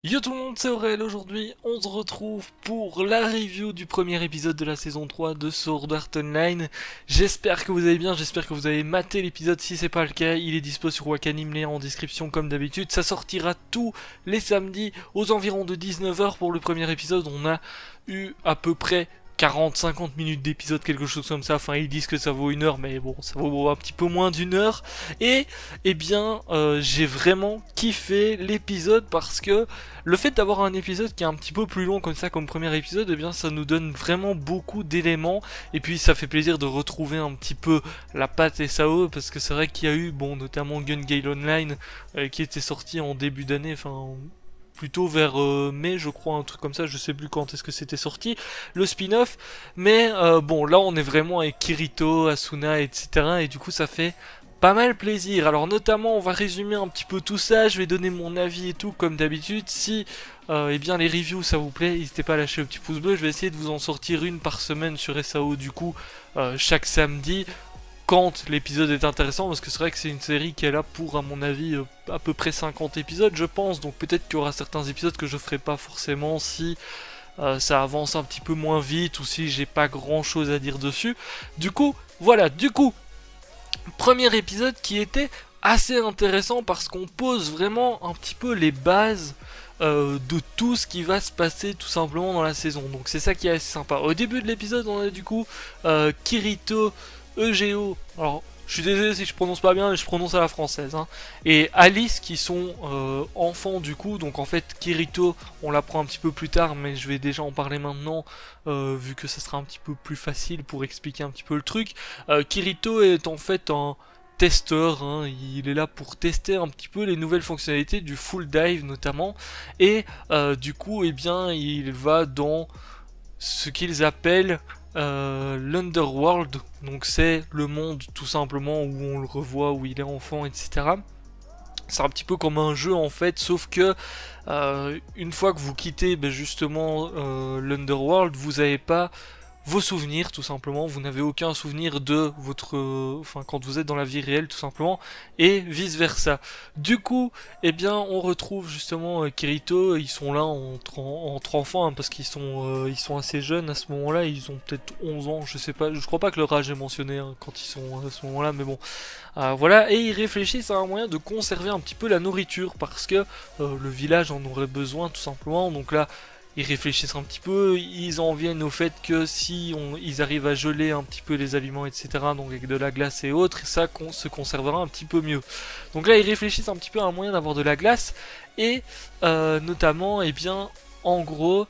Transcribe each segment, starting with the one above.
Yo tout le monde, c'est Aurel. Aujourd'hui on se retrouve pour la review du premier épisode de la saison 3 de Sword Art Online. J'espère que vous allez bien, j'espère que vous avez maté l'épisode. Si c'est pas le cas, il est dispo sur Wakanim, lien en description comme d'habitude. Ça sortira tous les samedis aux environs de 19h pour le premier épisode. On a eu à peu près 40-50 minutes d'épisode, quelque chose comme ça. Enfin, ils disent que ça vaut 1 heure, mais bon, ça vaut un petit peu moins d'1 heure. Et, eh bien, j'ai vraiment kiffé l'épisode parce que le fait d'avoir un épisode qui est un petit peu plus long comme ça, comme premier épisode, eh bien, ça nous donne vraiment beaucoup d'éléments. Et puis, ça fait plaisir de retrouver un petit peu la patte SAO parce que c'est vrai qu'il y a eu, bon, notamment Gun Gale Online qui était sorti en début d'année, enfin plutôt vers mai je crois, un truc comme ça, je sais plus quand est-ce que c'était sorti, le spin-off, mais bon là on est vraiment avec Kirito, Asuna, etc. et du coup ça fait pas mal plaisir. Alors notamment on va résumer un petit peu tout ça, je vais donner mon avis et tout comme d'habitude. Si eh bien les reviews ça vous plaît, n'hésitez pas à lâcher le petit pouce bleu, je vais essayer de vous en sortir une par semaine sur SAO du coup, chaque samedi quand l'épisode est intéressant, parce que c'est vrai que c'est une série qui est là pour, à mon avis, à peu près 50 épisodes, je pense. Donc peut-être qu'il y aura certains épisodes que je ferai pas forcément si ça avance un petit peu moins vite ou si j'ai pas grand chose à dire dessus. Du coup, voilà, premier épisode qui était assez intéressant parce qu'on pose vraiment un petit peu les bases de tout ce qui va se passer tout simplement dans la saison. Donc c'est ça qui est assez sympa. Au début de l'épisode, on a du coup Kirito, Eugeo, alors je suis désolé si je prononce pas bien, mais je prononce à la française, hein, et Alice qui sont enfants du coup. Donc en fait Kirito, on l'apprend un petit peu plus tard, mais je vais déjà en parler maintenant, vu que ça sera un petit peu plus facile pour expliquer un petit peu le truc. Kirito est en fait un testeur, hein, il est là pour tester un petit peu les nouvelles fonctionnalités du full dive notamment, et du coup eh bien il va dans ce qu'ils appellent l'Underworld, donc c'est le monde tout simplement où on le revoit, où il est enfant, etc. C'est un petit peu comme un jeu en fait, sauf que une fois que vous quittez justement l'Underworld, vous n'avez pas vos souvenirs tout simplement, vous n'avez aucun souvenir de votre, enfin quand vous êtes dans la vie réelle tout simplement, et vice versa. Du coup, eh bien on retrouve justement Kirito, ils sont là entre enfants, hein, parce ils sont assez jeunes à ce moment-là, ils ont peut-être 11 ans, je sais pas, je crois pas que leur âge est mentionné, hein, quand ils sont à ce moment-là, mais bon, voilà, et ils réfléchissent à un moyen de conserver un petit peu la nourriture parce que le village en aurait besoin tout simplement. Donc là, ils réfléchissent un petit peu, ils en viennent au fait que si ils arrivent à geler un petit peu les aliments, etc., donc avec de la glace et autres, ça se conservera un petit peu mieux. Donc là, ils réfléchissent un petit peu à un moyen d'avoir de la glace, et notamment, eh bien, en gros,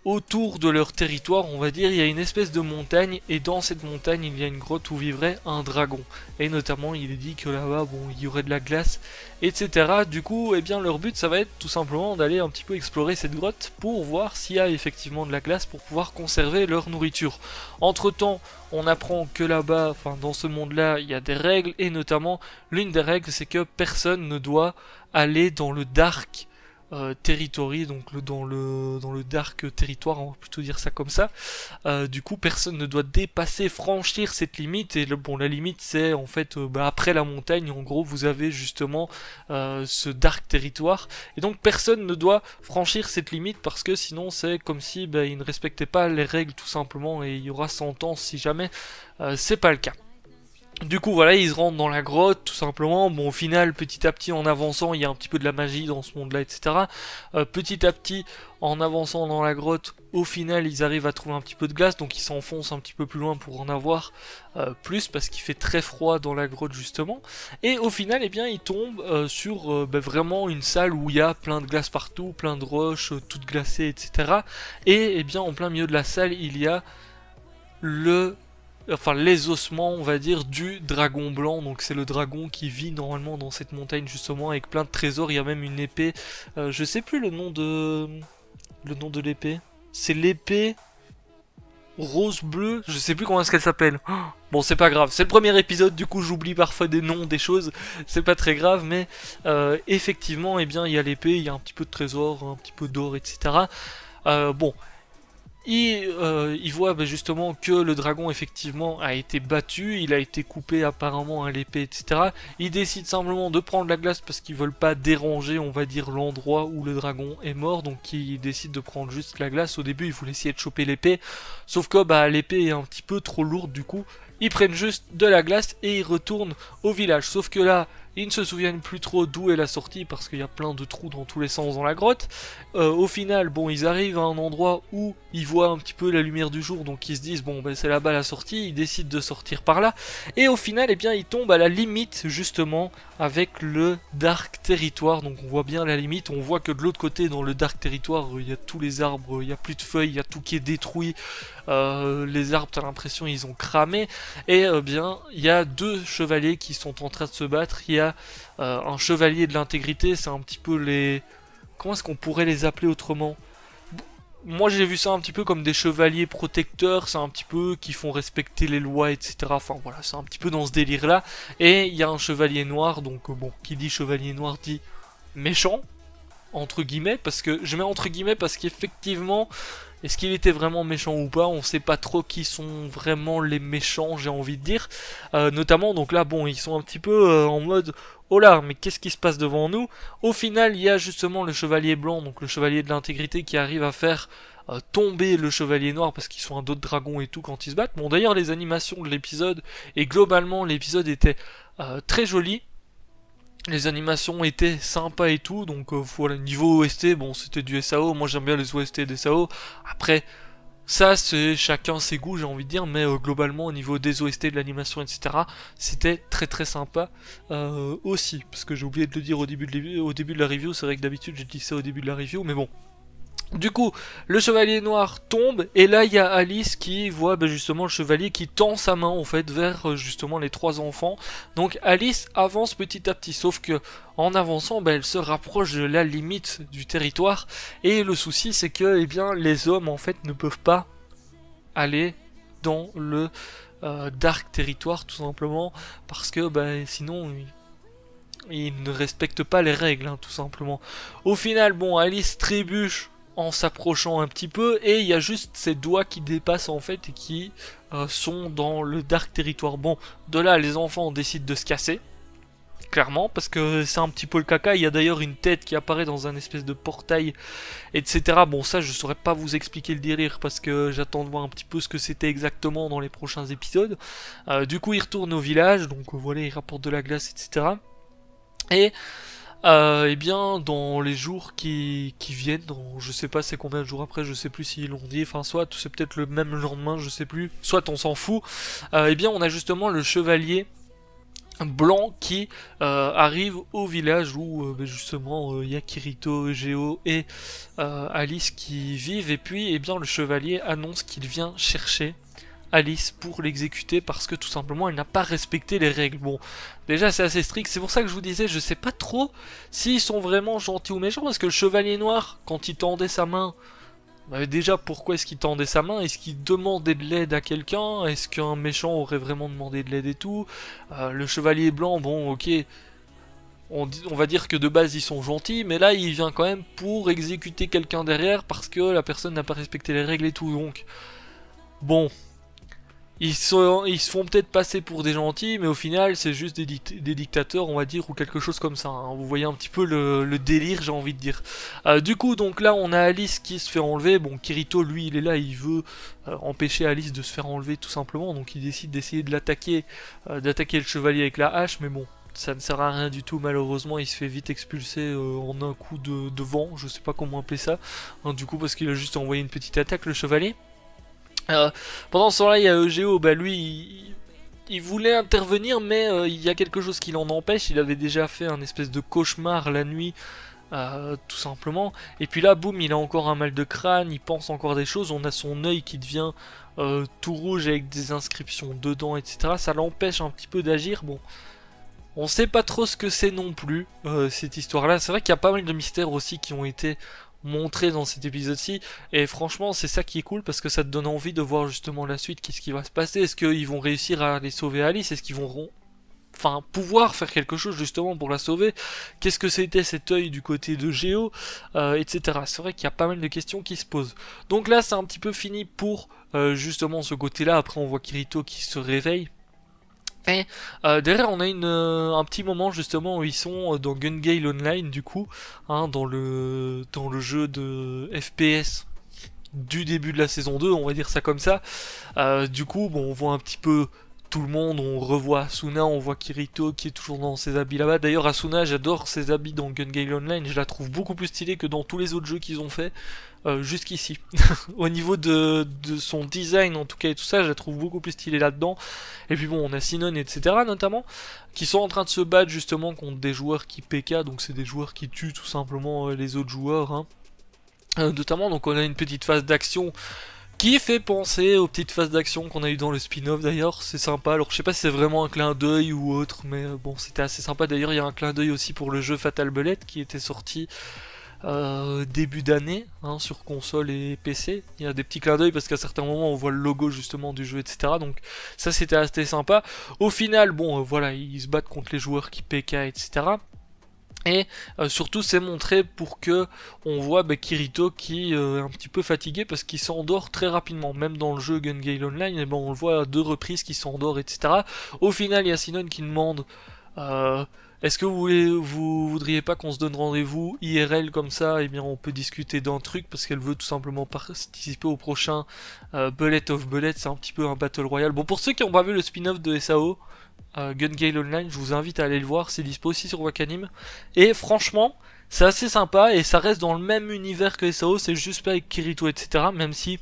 autour de leur territoire, on va dire, il y a une espèce de montagne, et dans cette montagne, il y a une grotte où vivrait un dragon. Et notamment, il est dit que là-bas, bon, il y aurait de la glace, etc. Du coup, eh bien, leur but, ça va être tout simplement d'aller un petit peu explorer cette grotte pour voir s'il y a effectivement de la glace pour pouvoir conserver leur nourriture. Entre-temps, on apprend que là-bas, enfin, dans ce monde-là, il y a des règles, et notamment, l'une des règles, c'est que personne ne doit aller dans le dark territory, donc dans le dark territoire, on va plutôt dire ça comme ça. Du coup, personne ne doit dépasser, franchir cette limite. Et bon, la limite, c'est en fait après la montagne. En gros, vous avez justement ce dark territoire, et donc personne ne doit franchir cette limite parce que sinon, c'est comme si ils ne respectaient pas les règles tout simplement, et il y aura sentence si jamais c'est pas le cas. Du coup voilà, ils se rendent dans la grotte tout simplement. Bon, au final, petit à petit en avançant, il y a un petit peu de la magie dans ce monde là, etc. Petit à petit, en avançant dans la grotte, au final ils arrivent à trouver un petit peu de glace, donc ils s'enfoncent un petit peu plus loin pour en avoir plus, parce qu'il fait très froid dans la grotte justement. Et au final, eh bien, ils tombent sur vraiment une salle où il y a plein de glace partout, plein de roches, toutes glacées, etc. Et eh bien en plein milieu de la salle, il y a les ossements, on va dire, du dragon blanc. Donc c'est le dragon qui vit normalement dans cette montagne justement, avec plein de trésors. Il y a même une épée, je sais plus le nom de l'épée. C'est l'épée rose bleu, je sais plus comment est-ce qu'elle s'appelle. Bon, c'est pas grave, c'est le premier épisode, du coup j'oublie parfois des noms, des choses, c'est pas très grave, mais effectivement, eh bien, il y a l'épée, il y a un petit peu de trésor, un petit peu d'or, etc. Bon, il voit justement que le dragon effectivement a été battu, il a été coupé apparemment à l'épée, etc. Il décide simplement de prendre la glace parce qu'ils veulent pas déranger, on va dire, l'endroit où le dragon est mort, donc il décide de prendre juste la glace. Au début, il voulait essayer de choper l'épée, sauf que l'épée est un petit peu trop lourde du coup. Ils prennent juste de la glace et ils retournent au village, sauf que là, ils ne se souviennent plus trop d'où est la sortie parce qu'il y a plein de trous dans tous les sens dans la grotte. Au final, bon, ils arrivent à un endroit où ils voient un petit peu la lumière du jour, donc ils se disent bon, c'est là-bas la sortie. Ils décident de sortir par là, et au final, eh bien, ils tombent à la limite justement avec le Dark Territoire. Donc on voit bien la limite. On voit que de l'autre côté, dans le Dark Territoire, il y a tous les arbres, il y a plus de feuilles, il y a tout qui est détruit. Les arbres, t'as l'impression ils ont cramé. Et bien, il y a deux chevaliers qui sont en train de se battre. Il y a un chevalier de l'intégrité, c'est un petit peu les... Comment est-ce qu'on pourrait les appeler autrement? Moi j'ai vu ça un petit peu comme des chevaliers protecteurs, c'est un petit peu qui font respecter les lois, etc. Enfin voilà, c'est un petit peu dans ce délire là. Et il y a un chevalier noir, donc bon, qui dit chevalier noir dit méchant, entre guillemets, parce que je mets entre guillemets parce qu'effectivement, est-ce qu'il était vraiment méchant ou pas, on sait pas trop qui sont vraiment les méchants, j'ai envie de dire. Notamment, donc là, bon, ils sont un petit peu en mode oh là, mais qu'est-ce qui se passe devant nous? Au final, il y a justement le chevalier blanc, donc le chevalier de l'intégrité, qui arrive à faire tomber le chevalier noir parce qu'ils sont un d'autres dragons et tout quand ils se battent. Bon, d'ailleurs, les animations de l'épisode et globalement, l'épisode était très joli. Les animations étaient sympas et tout, donc voilà, niveau OST, bon c'était du SAO, moi j'aime bien les OST des SAO, après ça c'est chacun ses goûts j'ai envie de dire, mais globalement au niveau des OST, de l'animation etc, c'était très très sympa aussi, parce que j'ai oublié de le dire au début de la review, c'est vrai que d'habitude j'ai dit ça au début de la review, mais bon. Du coup, le chevalier noir tombe, et là il y a Alice qui voit justement le chevalier qui tend sa main en fait vers justement les trois enfants. Donc Alice avance petit à petit, sauf que en avançant, elle se rapproche de la limite du territoire. Et le souci c'est que les hommes en fait ne peuvent pas aller dans le Dark Territoire tout simplement, parce que sinon ils ne respectent pas les règles tout simplement. Au final, bon, Alice trébuche en s'approchant un petit peu, et il y a juste ses doigts qui dépassent en fait et qui sont dans le Dark Territoire. Bon, de là les enfants décident de se casser, clairement, parce que c'est un petit peu le caca. Il y a d'ailleurs une tête qui apparaît dans un espèce de portail, etc. Bon, ça je saurais pas vous expliquer le délire parce que j'attends de voir un petit peu ce que c'était exactement dans les prochains épisodes. Du coup ils retournent au village, donc voilà, ils rapportent de la glace, etc. Et dans les jours qui viennent, dans, je sais pas c'est combien de jours après, je sais plus s'ils l'ont dit, enfin soit c'est peut-être le même lendemain, je sais plus, soit on s'en fout, on a justement le chevalier blanc qui arrive au village où justement il y a Kirito, Geo et Alice qui vivent, et puis le chevalier annonce qu'il vient chercher Alice pour l'exécuter parce que tout simplement elle n'a pas respecté les règles. Bon, déjà c'est assez strict, c'est pour ça que je vous disais, je sais pas trop s'ils sont vraiment gentils ou méchants, parce que le chevalier noir, quand il tendait sa main, déjà pourquoi est-ce qu'il tendait sa main? Est-ce qu'il demandait de l'aide à quelqu'un? Est-ce qu'un méchant aurait vraiment demandé de l'aide et tout? Le chevalier blanc, bon ok, on va dire que de base ils sont gentils, mais là il vient quand même pour exécuter quelqu'un derrière parce que la personne n'a pas respecté les règles et tout, donc bon. Ils se font peut-être passer pour des gentils, mais au final, c'est juste des dictateurs, on va dire, ou quelque chose comme ça. Vous voyez un petit peu le délire, j'ai envie de dire. Du coup, donc là, on a Alice qui se fait enlever. Bon, Kirito, lui, il est là, il veut empêcher Alice de se faire enlever, tout simplement. Donc, il décide d'essayer de l'attaquer, d'attaquer le chevalier avec la hache, mais bon, ça ne sert à rien du tout, malheureusement. Il se fait vite expulser en un coup de vent, je sais pas comment appeler ça. Du coup, parce qu'il a juste envoyé une petite attaque, le chevalier. Pendant ce temps-là, il y a Eugeo, lui, il voulait intervenir, mais il y a quelque chose qui l'en empêche. Il avait déjà fait un espèce de cauchemar la nuit, tout simplement. Et puis là, boum, il a encore un mal de crâne, il pense encore des choses. On a son œil qui devient tout rouge avec des inscriptions dedans, etc. Ça l'empêche un petit peu d'agir. Bon, on sait pas trop ce que c'est non plus, cette histoire-là. C'est vrai qu'il y a pas mal de mystères aussi qui ont été montré dans cet épisode-ci, et franchement c'est ça qui est cool parce que ça te donne envie de voir justement la suite, qu'est-ce qui va se passer, est-ce qu'ils vont réussir à aller sauver Alice, est-ce qu'ils vont enfin pouvoir faire quelque chose justement pour la sauver. Qu'est-ce que c'était cet œil du côté de Géo, etc. C'est vrai qu'il y a pas mal de questions qui se posent. Donc là c'est un petit peu fini pour justement ce côté-là. Après on voit Kirito qui se réveille. Et derrière on a un petit moment justement où ils sont dans Gun Gale Online du coup, hein, dans le jeu de FPS du début de la saison 2, on va dire ça comme ça. Du coup, bon, on voit un petit peu tout le monde, on revoit Asuna, on voit Kirito qui est toujours dans ses habits là-bas. D'ailleurs, Asuna, j'adore ses habits dans Gun Gale Online, je la trouve beaucoup plus stylée que dans tous les autres jeux qu'ils ont fait jusqu'ici. Au niveau de son design en tout cas et tout ça, je la trouve beaucoup plus stylée là-dedans. Et puis bon, on a Sinon, etc. notamment, qui sont en train de se battre justement contre des joueurs qui PK, donc c'est des joueurs qui tuent tout simplement les autres joueurs, hein. Notamment, donc on a une petite phase d'action qui fait penser aux petites phases d'action qu'on a eu dans le spin-off d'ailleurs, c'est sympa. Alors je sais pas si c'est vraiment un clin d'œil ou autre, mais bon c'était assez sympa. D'ailleurs il y a un clin d'œil aussi pour le jeu Fatal Bullet qui était sorti début d'année, hein, sur console et PC. Il y a des petits clins d'œil parce qu'à certains moments on voit le logo justement du jeu, etc. Donc ça c'était assez sympa. Au final, bon voilà, ils se battent contre les joueurs qui PK, etc. Et surtout c'est montré pour que on voit Kirito qui est un petit peu fatigué parce qu'il s'endort très rapidement. Même dans le jeu Gun Gale Online, et on le voit à 2 reprises qu'il s'endort, etc. Au final il y a Sinon qui demande est-ce que vous voudriez pas qu'on se donne rendez-vous IRL comme ça, et bien on peut discuter d'un truc, parce qu'elle veut tout simplement participer au prochain Bullet of Bullet, c'est un petit peu un Battle Royale. Bon, pour ceux qui n'ont pas vu le spin-off de SAO, Gun Gale Online, je vous invite à aller le voir, c'est dispo aussi sur Wakanim. Et franchement, c'est assez sympa, et ça reste dans le même univers que SAO, c'est juste pas avec Kirito, etc. Même si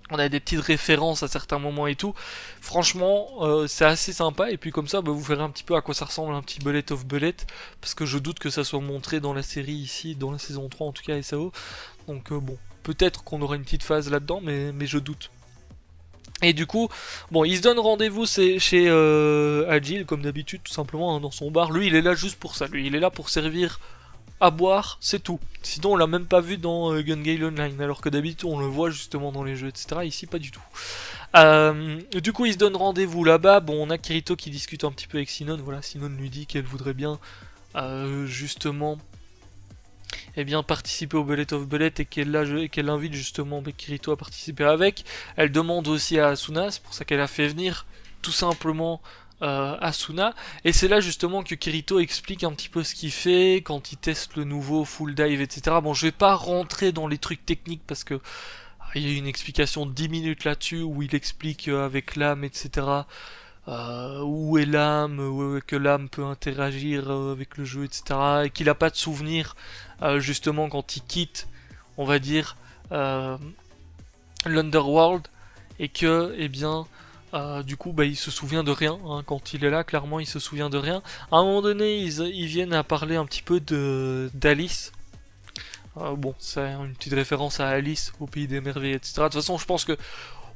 on a des petites références à certains moments et tout. Franchement, c'est assez sympa. Et puis comme ça, vous verrez un petit peu à quoi ça ressemble un petit Bullet of Bullet. Parce que je doute que ça soit montré dans la série ici, dans la saison 3 en tout cas SAO. Donc bon, peut-être qu'on aura une petite phase là-dedans, mais je doute. Et du coup, bon, il se donne rendez-vous chez Agile, comme d'habitude, tout simplement, hein, dans son bar. Lui, il est là juste pour ça. Lui, il est là pour servir à boire, c'est tout. Sinon on l'a même pas vu dans Gun Gale Online, alors que d'habitude on le voit justement dans les jeux, etc. Ici pas du tout. Du coup il se donne rendez-vous là-bas. Bon, on a Kirito qui discute un petit peu avec Sinon. Voilà, Sinon lui dit qu'elle voudrait bien justement participer au Bullet of Bullet et qu'elle invite justement Kirito à participer avec. Elle demande aussi à Asuna, c'est pour ça qu'elle a fait venir tout simplement Asuna, et c'est là justement que Kirito explique un petit peu ce qu'il fait quand il teste le nouveau full dive, etc. Bon, je vais pas rentrer dans les trucs techniques parce que il y a une explication de 10 minutes là-dessus où il explique avec l'âme, etc. Où est l'âme, que l'âme peut interagir avec le jeu, etc. Et qu'il a pas de souvenir justement quand il quitte, on va dire, l'Underworld, et que, du coup, il se souvient de rien, hein, quand il est là, clairement, il se souvient de rien. À un moment donné, ils viennent à parler un petit peu d'Alice. Bon, c'est une petite référence à Alice au Pays des Merveilles, etc. De toute façon, je pense que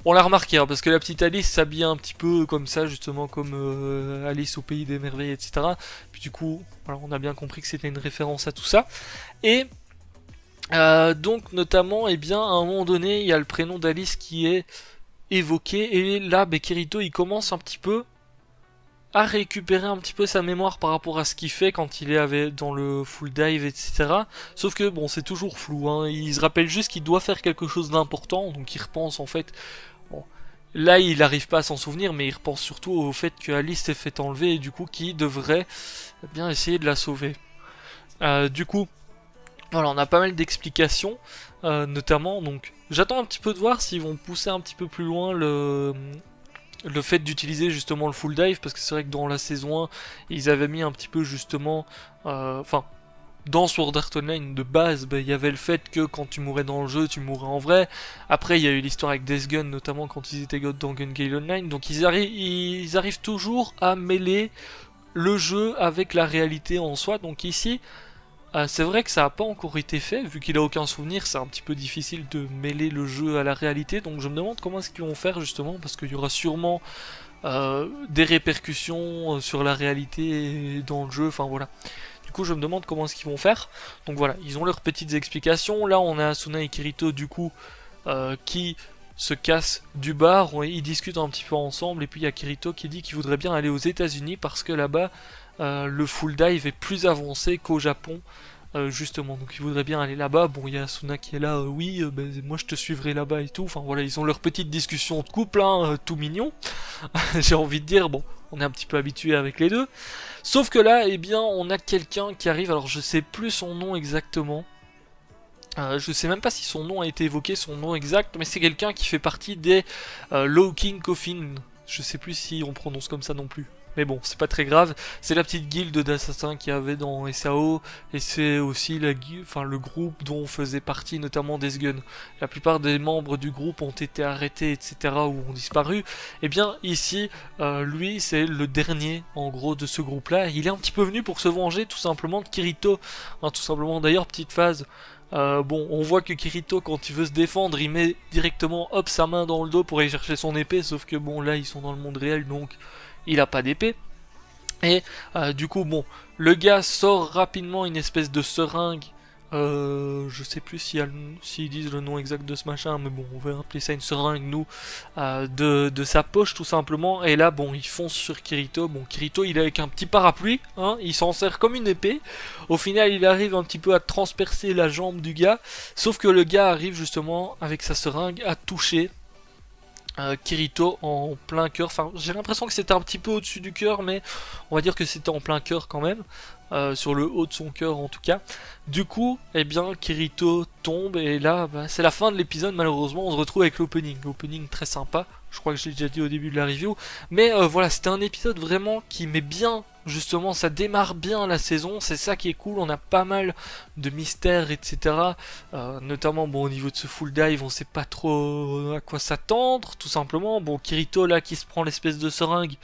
on l'a remarqué, hein, parce que la petite Alice s'habille un petit peu comme ça, justement, comme Alice au Pays des Merveilles, etc. Puis du coup, voilà, on a bien compris que c'était une référence à tout ça. Et donc, notamment, à un moment donné, il y a le prénom d'Alice qui est évoqué, et là Kirito il commence un petit peu à récupérer un petit peu sa mémoire par rapport à ce qu'il fait quand il est dans le full dive, etc. Sauf que bon, c'est toujours flou, hein. Il se rappelle juste qu'il doit faire quelque chose d'important, donc il repense en fait. Bon, là il n'arrive pas à s'en souvenir, mais il repense surtout au fait que Alice s'est fait enlever et du coup qu'il devrait bien essayer de la sauver. Du coup, voilà, on a pas mal d'explications, notamment, donc j'attends un petit peu de voir s'ils vont pousser un petit peu plus loin le fait d'utiliser justement le full dive, parce que c'est vrai que dans la saison 1, ils avaient mis un petit peu justement, dans Sword Art Online de base, il y avait le fait que quand tu mourais dans le jeu, tu mourais en vrai. Après, il y a eu l'histoire avec Death Gun, notamment quand ils étaient dans Gun Gale Online, donc ils arrivent toujours à mêler le jeu avec la réalité en soi, donc ici, c'est vrai que ça n'a pas encore été fait, vu qu'il a aucun souvenir, c'est un petit peu difficile de mêler le jeu à la réalité, donc je me demande comment est-ce qu'ils vont faire justement, parce qu'il y aura sûrement des répercussions sur la réalité dans le jeu, enfin voilà. Du coup je me demande comment est-ce qu'ils vont faire, donc voilà, ils ont leurs petites explications. Là on a Asuna et Kirito du coup qui se cassent du bar, ils discutent un petit peu ensemble, et puis il y a Kirito qui dit qu'il voudrait bien aller aux États-Unis parce que là-bas le full dive est plus avancé qu'au Japon. Justement, donc ils voudraient bien aller là-bas. Bon, il y a Asuna qui est là, oui, ben, moi je te suivrai là-bas et tout. Enfin voilà, ils ont leur petite discussion de couple, hein, tout mignon. J'ai envie de dire, bon, on est un petit peu habitué avec les deux. Sauf que là, eh bien, on a quelqu'un qui arrive, alors je sais plus son nom exactement. Je sais même pas si son nom a été évoqué, son nom exact, mais c'est quelqu'un qui fait partie des Low King Coffin. Je sais plus si on prononce comme ça non plus. Mais bon, c'est pas très grave. C'est la petite guilde d'assassins qu'il y avait dans SAO, et c'est aussi le groupe dont faisait partie notamment Death Gun. La plupart des membres du groupe ont été arrêtés, etc., ou ont disparu. Et bien ici, lui, c'est le dernier, en gros, de ce groupe-là. Il est un petit peu venu pour se venger, tout simplement, de Kirito. Hein, tout simplement, d'ailleurs, petite phase. Bon, on voit que Kirito, quand il veut se défendre, il met directement hop sa main dans le dos pour aller chercher son épée, sauf que bon, là ils sont dans le monde réel, donc il a pas d'épée. Et du coup, bon, le gars sort rapidement une espèce de seringue. Je sais plus s'ils disent le nom exact de ce machin, mais bon, on va appeler ça une seringue, nous, de sa poche tout simplement. Et là, bon, il fonce sur Kirito. Bon, Kirito, il est avec un petit parapluie, hein, il s'en sert comme une épée. Au final, il arrive un petit peu à transpercer la jambe du gars, sauf que le gars arrive justement avec sa seringue à toucher Kirito en plein cœur. Enfin, j'ai l'impression que c'était un petit peu au-dessus du cœur, mais on va dire que c'était en plein cœur quand même. Sur le haut de son cœur en tout cas. Du coup, eh bien, Kirito tombe et là, bah, c'est la fin de l'épisode. Malheureusement, on se retrouve avec l'opening. L'opening très sympa. Je crois que je l'ai déjà dit au début de la review. Mais voilà, c'était un épisode vraiment qui met bien, justement, ça démarre bien la saison. C'est ça qui est cool. On a pas mal de mystères, etc. Notamment, bon, au niveau de ce full dive, on sait pas trop à quoi s'attendre, tout simplement. Bon, Kirito là qui se prend l'espèce de seringue.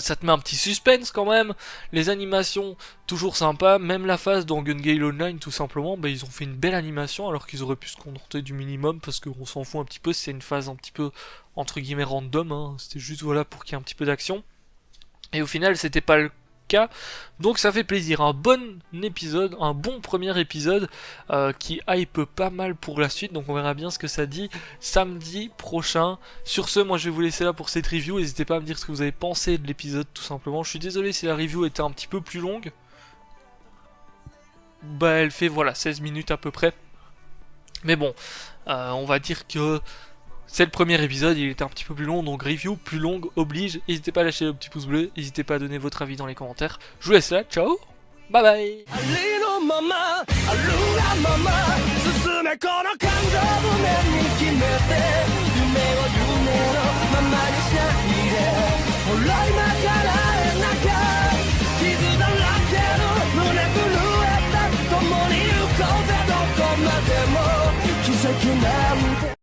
Ça te met un petit suspense quand même. Les animations, toujours sympa. Même la phase dans Gun Gale Online, tout simplement, bah, ils ont fait une belle animation alors qu'ils auraient pu se contenter du minimum parce qu'on s'en fout un petit peu. C'est une phase un petit peu entre guillemets random. Hein. C'était juste voilà pour qu'il y ait un petit peu d'action. Et au final, c'était pas le cas. Donc ça fait plaisir. Un bon épisode, un bon premier épisode qui hype pas mal pour la suite. Donc on verra bien ce que ça dit samedi prochain. Sur ce, moi je vais vous laisser là pour cette review. N'hésitez pas à me dire ce que vous avez pensé de l'épisode tout simplement. Je suis désolé si la review était un petit peu plus longue. Bah elle fait voilà 16 minutes à peu près. Mais bon, on va dire que c'est le premier épisode, il était un petit peu plus long, donc review plus longue oblige. N'hésitez pas à lâcher le petit pouce bleu, n'hésitez pas à donner votre avis dans les commentaires. Je vous laisse là, ciao, bye bye. 進めこの感情を胸に決めて夢を